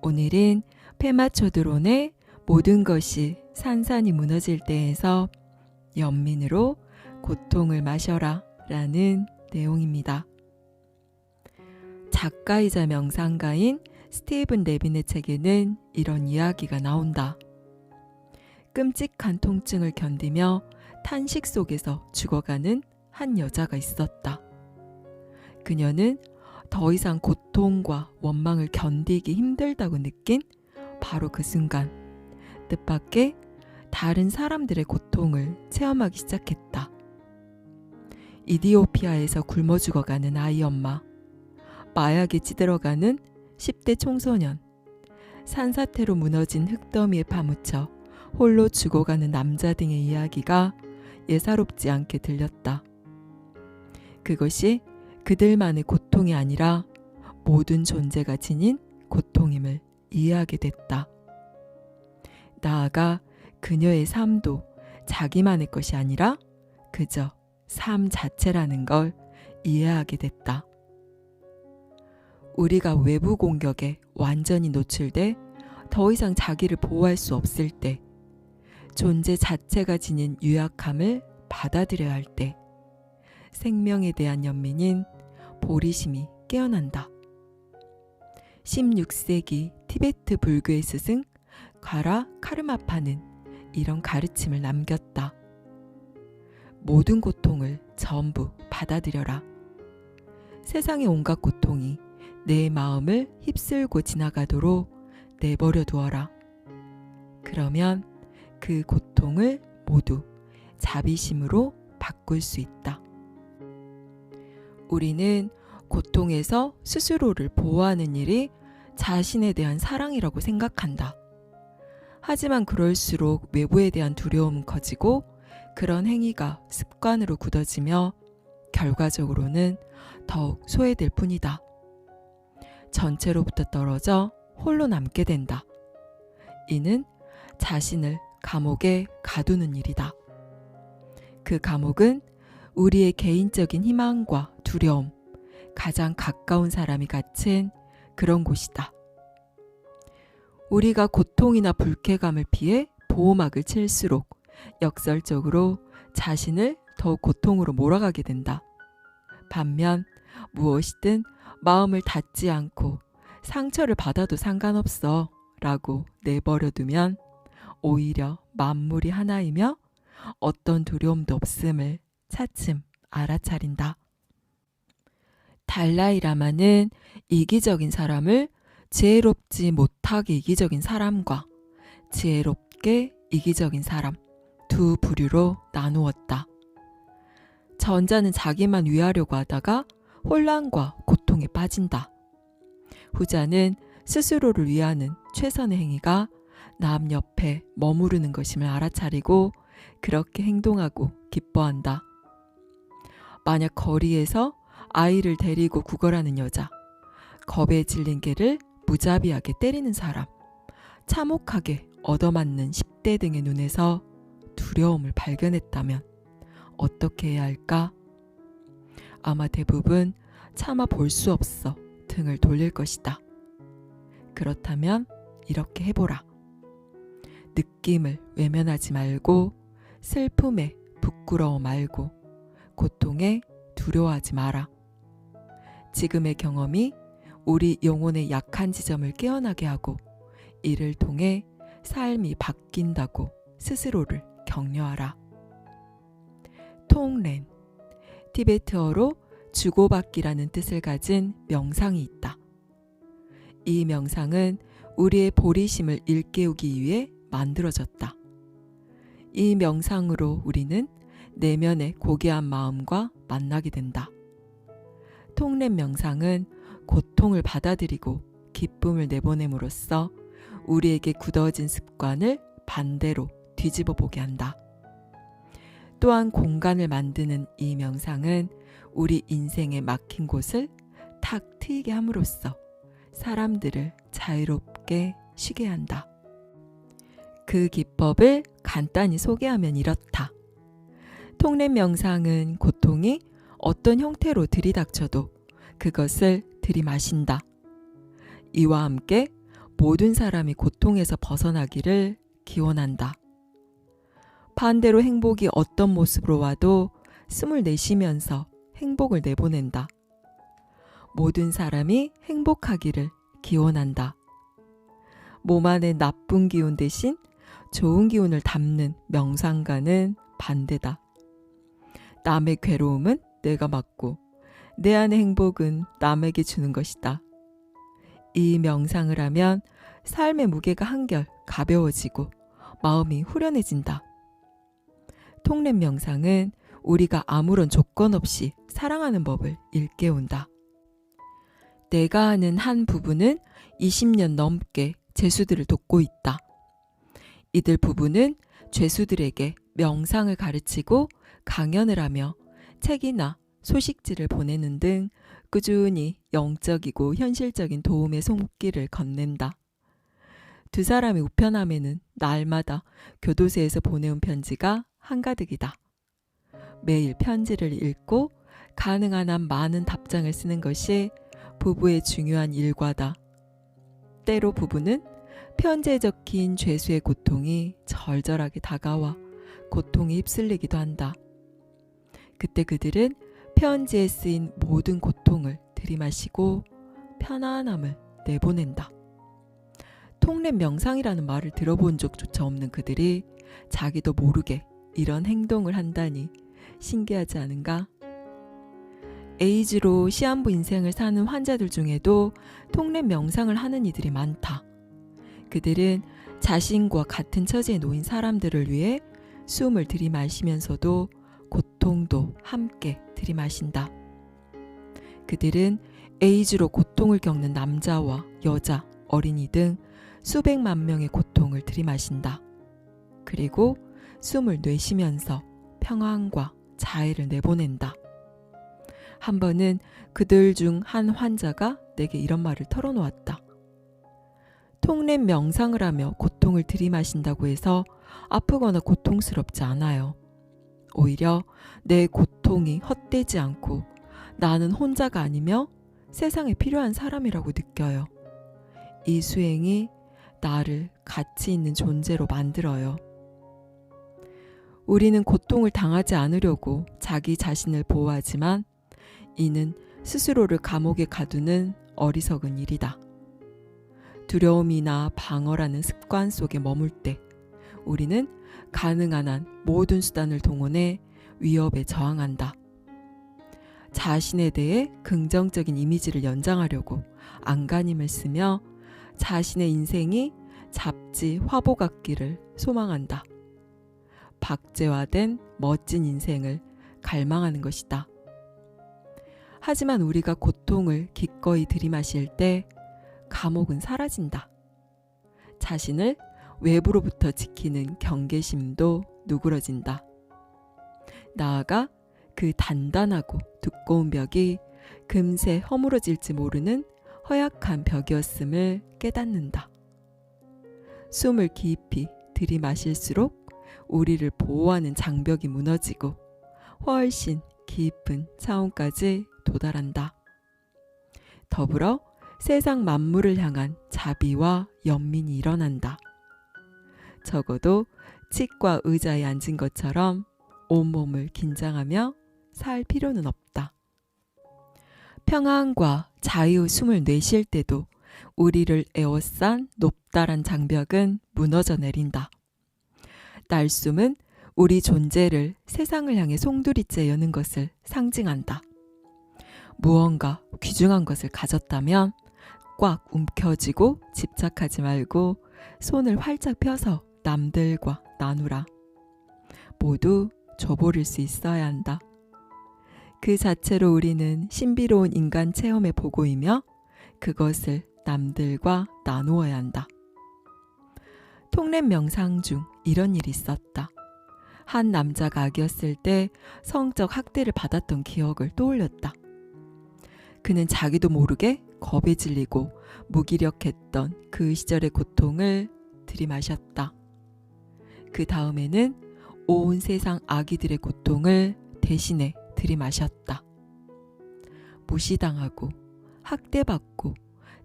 오늘은 페마초드론의 모든 것이 산산이 무너질 때에서 연민으로 고통을 마셔라 라는 내용입니다. 작가이자 명상가인 스티븐 레빈의 책에는 이런 이야기가 나온다. 끔찍한 통증을 견디며 탄식 속에서 죽어가는 한 여자가 있었다. 그녀는 더 이상 고통과 원망을 견디기 힘들다고 느낀 바로 그 순간, 뜻밖의 다른 사람들의 고통을 체험하기 시작했다. 이디오피아에서 굶어 죽어가는 아이 엄마, 마약에 찌들어가는 10대 청소년, 산사태로 무너진 흙더미에 파묻혀 홀로 죽어가는 남자 등의 이야기가 예사롭지 않게 들렸다. 그것이 그들만의 고통이 아니라 모든 존재가 지닌 고통임을 이해하게 됐다. 나아가 그녀의 삶도 자기만의 것이 아니라 그저 삶 자체라는 걸 이해하게 됐다. 우리가 외부 공격에 완전히 노출돼 더 이상 자기를 보호할 수 없을 때, 존재 자체가 지닌 유약함을 받아들여야 할 때, 생명에 대한 연민인 보리심이 깨어난다. 16세기 티베트 불교의 스승 가라 카르마파는 이런 가르침을 남겼다. 모든 고통을 전부 받아들여라. 세상의 온갖 고통이 내 마음을 휩쓸고 지나가도록 내버려 두어라. 그러면 그 고통을 모두 자비심으로 바꿀 수 있다. 우리는 고통에서 스스로를 보호하는 일이 자신에 대한 사랑이라고 생각한다. 하지만 그럴수록 외부에 대한 두려움은 커지고 그런 행위가 습관으로 굳어지며 결과적으로는 더욱 소외될 뿐이다. 전체로부터 떨어져 홀로 남게 된다. 이는 자신을 감옥에 가두는 일이다. 그 감옥은 우리의 개인적인 희망과 두려움, 가장 가까운 사람이 갇힌 그런 곳이다. 우리가 고통이나 불쾌감을 피해 보호막을 칠수록 역설적으로 자신을 더욱 고통으로 몰아가게 된다. 반면 무엇이든 마음을 닫지 않고 상처를 받아도 상관없어 라고 내버려두면 오히려 만물이 하나이며 어떤 두려움도 없음을 차츰 알아차린다. 달라이라마는 이기적인 사람을 지혜롭지 못하게 이기적인 사람과 지혜롭게 이기적인 사람 두 부류로 나누었다. 전자는 자기만 위하려고 하다가 혼란과 고통에 빠진다. 후자는 스스로를 위하는 최선의 행위가 남 옆에 머무르는 것임을 알아차리고 그렇게 행동하고 기뻐한다. 만약 거리에서 아이를 데리고 구걸하는 여자, 겁에 질린 개를 무자비하게 때리는 사람, 참혹하게 얻어맞는 10대 등의 눈에서 두려움을 발견했다면 어떻게 해야 할까? 아마 대부분 차마 볼 수 없어 등을 돌릴 것이다. 그렇다면 이렇게 해보라. 느낌을 외면하지 말고, 슬픔에 부끄러워 말고, 고통에 두려워하지 마라. 지금의 경험이 우리 영혼의 약한 지점을 깨어나게 하고 이를 통해 삶이 바뀐다고 스스로를 격려하라. 통렌, 티베트어로 주고받기라는 뜻을 가진 명상이 있다. 이 명상은 우리의 보리심을 일깨우기 위해 만들어졌다. 이 명상으로 우리는 내면의 고귀한 마음과 만나게 된다. 통렌 명상은 고통을 받아들이고 기쁨을 내보냄으로써 우리에게 굳어진 습관을 반대로 뒤집어 보게 한다. 또한 공간을 만드는 이 명상은 우리 인생에 막힌 곳을 탁 트이게 함으로써 사람들을 자유롭게 쉬게 한다. 그 기법을 간단히 소개하면 이렇다. 통렌 명상은 고통이 어떤 형태로 들이닥쳐도 그것을 들이마신다. 이와 함께 모든 사람이 고통에서 벗어나기를 기원한다. 반대로 행복이 어떤 모습으로 와도 숨을 내쉬면서 행복을 내보낸다. 모든 사람이 행복하기를 기원한다. 몸 안에 나쁜 기운 대신 좋은 기운을 담는 명상과는 반대다. 남의 괴로움은 내가 맡고 내 안의 행복은 남에게 주는 것이다. 이 명상을 하면 삶의 무게가 한결 가벼워지고 마음이 후련해진다. 통랩 명상은 우리가 아무런 조건 없이 사랑하는 법을 일깨운다. 내가 아는 한 부부는 20년 넘게 죄수들을 돕고 있다. 이들 부부는 죄수들에게 명상을 가르치고 강연을 하며 책이나 소식지를 보내는 등 꾸준히 영적이고 현실적인 도움의 손길을 건넨다. 두 사람의 우편함에는 날마다 교도소에서 보내온 편지가 한가득이다. 매일 편지를 읽고 가능한 한 많은 답장을 쓰는 것이 부부의 중요한 일과다. 때로 부부는 편지에 적힌 죄수의 고통이 절절하게 다가와 고통에 휩쓸리기도 한다. 그때 그들은 편지에 쓰인 모든 고통을 들이마시고 편안함을 내보낸다. 통랩 명상이라는 말을 들어본 적조차 없는 그들이 자기도 모르게 이런 행동을 한다니 신기하지 않은가? 에이즈로 시한부 인생을 사는 환자들 중에도 통랩 명상을 하는 이들이 많다. 그들은 자신과 같은 처지에 놓인 사람들을 위해 숨을 들이마시면서도 고통도 함께 들이마신다. 그들은 에이즈로 고통을 겪는 남자와 여자, 어린이 등 수백만 명의 고통을 들이마신다. 그리고 숨을 내쉬면서 평안과 자애를 내보낸다. 한 번은 그들 중 한 환자가 내게 이런 말을 털어놓았다. 통랩 명상을 하며 고통을 들이마신다고 해서 아프거나 고통스럽지 않아요. 오히려 내 고통이 헛되지 않고 나는 혼자가 아니며 세상에 필요한 사람이라고 느껴요. 이 수행이 나를 가치 있는 존재로 만들어요. 우리는 고통을 당하지 않으려고 자기 자신을 보호하지만 이는 스스로를 감옥에 가두는 어리석은 일이다. 두려움이나 방어라는 습관 속에 머물 때 우리는 가능한 한 모든 수단을 동원해 위협에 저항한다. 자신에 대해 긍정적인 이미지를 연장하려고 안간힘을 쓰며 자신의 인생이 잡지 화보 같기를 소망한다. 박제화된 멋진 인생을 갈망하는 것이다. 하지만 우리가 고통을 기꺼이 들이마실 때 감옥은 사라진다. 자신을 외부로부터 지키는 경계심도 누그러진다. 나아가 그 단단하고 두꺼운 벽이 금세 허물어질지 모르는 허약한 벽이었음을 깨닫는다. 숨을 깊이 들이마실수록 우리를 보호하는 장벽이 무너지고 훨씬 깊은 차원까지 도달한다. 더불어 세상 만물을 향한 자비와 연민이 일어난다. 적어도 치과 의자에 앉은 것처럼 온몸을 긴장하며 살 필요는 없다. 평안과 자유의 숨을 내쉴 때도 우리를 에워싼 높다란 장벽은 무너져 내린다. 날숨은 우리 존재를 세상을 향해 송두리째 여는 것을 상징한다. 무언가 귀중한 것을 가졌다면 꽉 움켜쥐고 집착하지 말고 손을 활짝 펴서 남들과 나누라. 모두 줘버릴 수 있어야 한다. 그 자체로 우리는 신비로운 인간 체험의 보고이며 그것을 남들과 나누어야 한다. 통랩 명상 중 이런 일이 있었다. 한 남자가 아기였을 때 성적 학대를 받았던 기억을 떠올렸다. 그는 자기도 모르게 겁에 질리고 무기력했던 그 시절의 고통을 들이마셨다. 그 다음에는 온 세상 아기들의 고통을 대신에 들이마셨다. 무시당하고 학대받고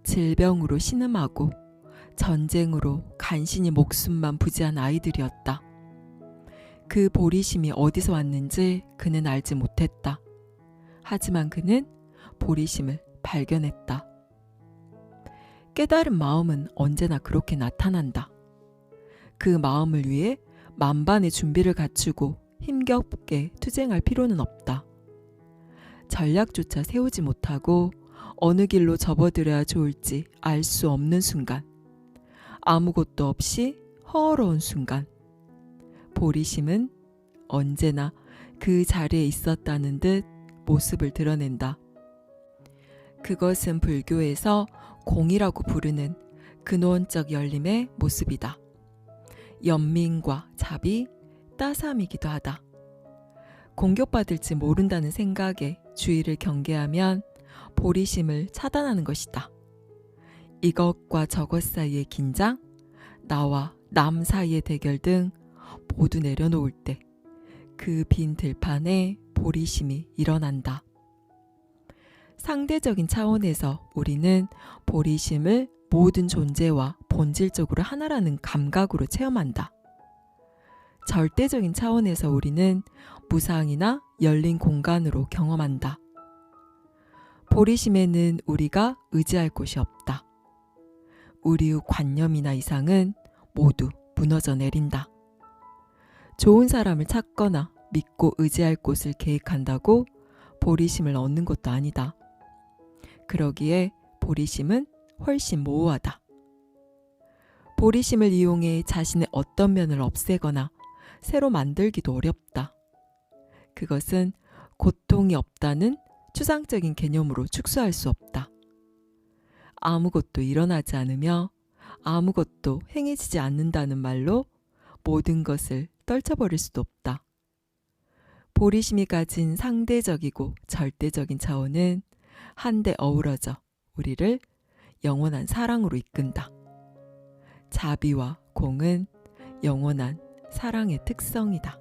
질병으로 신음하고 전쟁으로 간신히 목숨만 부지한 아이들이었다. 그 보리심이 어디서 왔는지 그는 알지 못했다. 하지만 그는 보리심을 발견했다. 깨달은 마음은 언제나 그렇게 나타난다. 그 마음을 위해 만반의 준비를 갖추고 힘겹게 투쟁할 필요는 없다. 전략조차 세우지 못하고 어느 길로 접어들어야 좋을지 알 수 없는 순간, 아무것도 없이 허허러운 순간, 보리심은 언제나 그 자리에 있었다는 듯 모습을 드러낸다. 그것은 불교에서 공이라고 부르는 근원적 열림의 모습이다. 연민과 자비, 따삼이기도 하다. 공격받을지 모른다는 생각에 주의를 경계하면 보리심을 차단하는 것이다. 이것과 저것 사이의 긴장, 나와 남 사이의 대결 등 모두 내려놓을 때 그 빈 들판에 보리심이 일어난다. 상대적인 차원에서 우리는 보리심을 모든 존재와 본질적으로 하나라는 감각으로 체험한다. 절대적인 차원에서 우리는 무상이나 열린 공간으로 경험한다. 보리심에는 우리가 의지할 곳이 없다. 우리의 관념이나 이상은 모두 무너져 내린다. 좋은 사람을 찾거나 믿고 의지할 곳을 계획한다고 보리심을 얻는 것도 아니다. 그러기에 보리심은 훨씬 모호하다. 보리심을 이용해 자신의 어떤 면을 없애거나 새로 만들기도 어렵다. 그것은 고통이 없다는 추상적인 개념으로 축소할 수 없다. 아무것도 일어나지 않으며 아무것도 행해지지 않는다는 말로 모든 것을 떨쳐버릴 수도 없다. 보리심이 가진 상대적이고 절대적인 차원은 한데 어우러져 우리를 영원한 사랑으로 이끈다. 자비와 공은 영원한 사랑의 특성이다.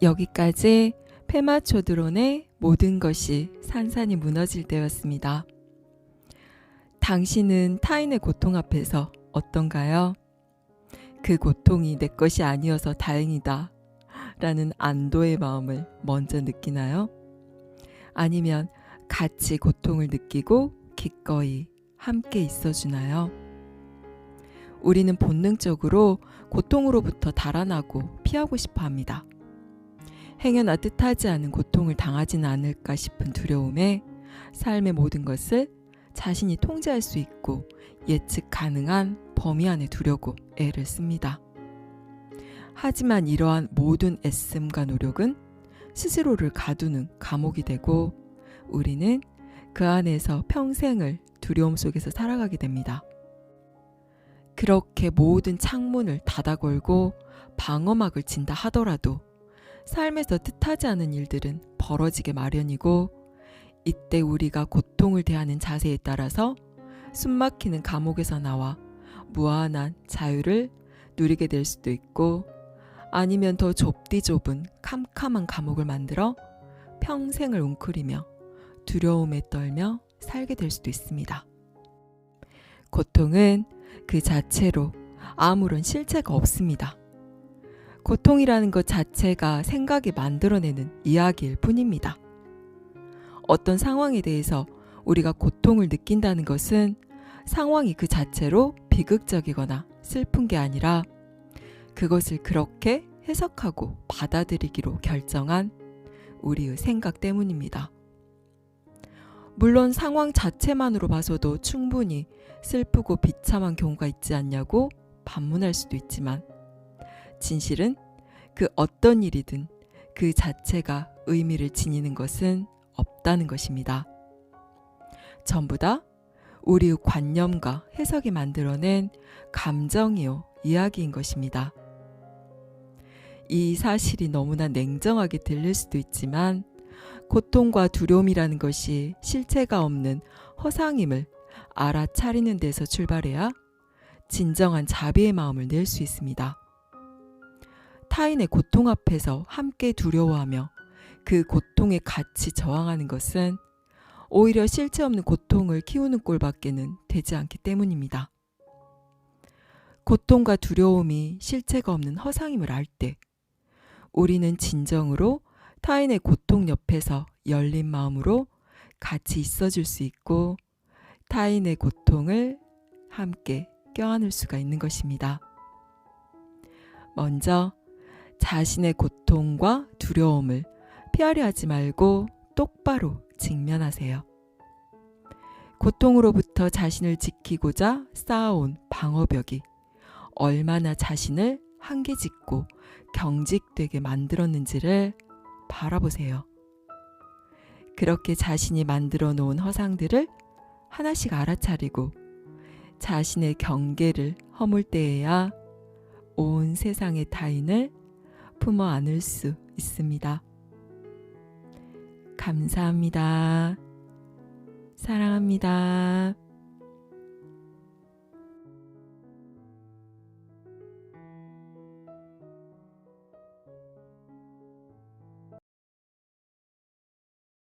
여기까지 페마초드론의 모든 것이 산산이 무너질 때였습니다. 당신은 타인의 고통 앞에서 어떤가요? 그 고통이 내 것이 아니어서 다행이다 라는 안도의 마음을 먼저 느끼나요? 아니면 같이 고통을 느끼고 기꺼이 함께 있어주나요? 우리는 본능적으로 고통으로부터 달아나고 피하고 싶어 합니다. 행여나 뜻하지 않은 고통을 당하지는 않을까 싶은 두려움에 삶의 모든 것을 자신이 통제할 수 있고 예측 가능한 범위 안에 두려고 애를 씁니다. 하지만 이러한 모든 애씀과 노력은 스스로를 가두는 감옥이 되고 우리는 그 안에서 평생을 두려움 속에서 살아가게 됩니다. 그렇게 모든 창문을 닫아 걸고 방어막을 친다 하더라도 삶에서 뜻하지 않은 일들은 벌어지게 마련이고 이때 우리가 고통을 대하는 자세에 따라서 숨막히는 감옥에서 나와 무한한 자유를 누리게 될 수도 있고 아니면 더 좁디 좁은 캄캄한 감옥을 만들어 평생을 웅크리며 두려움에 떨며 살게 될 수도 있습니다. 고통은 그 자체로 아무런 실체가 없습니다. 고통이라는 것 자체가 생각이 만들어내는 이야기일 뿐입니다. 어떤 상황에 대해서 우리가 고통을 느낀다는 것은 상황이 그 자체로 비극적이거나 슬픈 게 아니라 그것을 그렇게 해석하고 받아들이기로 결정한 우리의 생각 때문입니다. 물론 상황 자체만으로 봐서도 충분히 슬프고 비참한 경우가 있지 않냐고 반문할 수도 있지만 진실은 그 어떤 일이든 그 자체가 의미를 지니는 것은 없다는 것입니다. 전부 다 우리의 관념과 해석이 만들어낸 감정이요 이야기인 것입니다. 이 사실이 너무나 냉정하게 들릴 수도 있지만 고통과 두려움이라는 것이 실체가 없는 허상임을 알아차리는 데서 출발해야 진정한 자비의 마음을 낼 수 있습니다. 타인의 고통 앞에서 함께 두려워하며 그 고통에 같이 저항하는 것은 오히려 실체 없는 고통을 키우는 꼴밖에는 되지 않기 때문입니다. 고통과 두려움이 실체가 없는 허상임을 알 때 우리는 진정으로 타인의 고통 옆에서 열린 마음으로 같이 있어줄 수 있고 타인의 고통을 함께 껴안을 수가 있는 것입니다. 먼저 자신의 고통과 두려움을 피하려 하지 말고 똑바로 직면하세요. 고통으로부터 자신을 지키고자 쌓아온 방어벽이 얼마나 자신을 한계짓고 경직되게 만들었는지를 바라보세요. 그렇게 자신이 만들어 놓은 허상들을 하나씩 알아차리고 자신의 경계를 허물 때에야 온 세상의 타인을 품어 안을 수 있습니다. 감사합니다. 사랑합니다.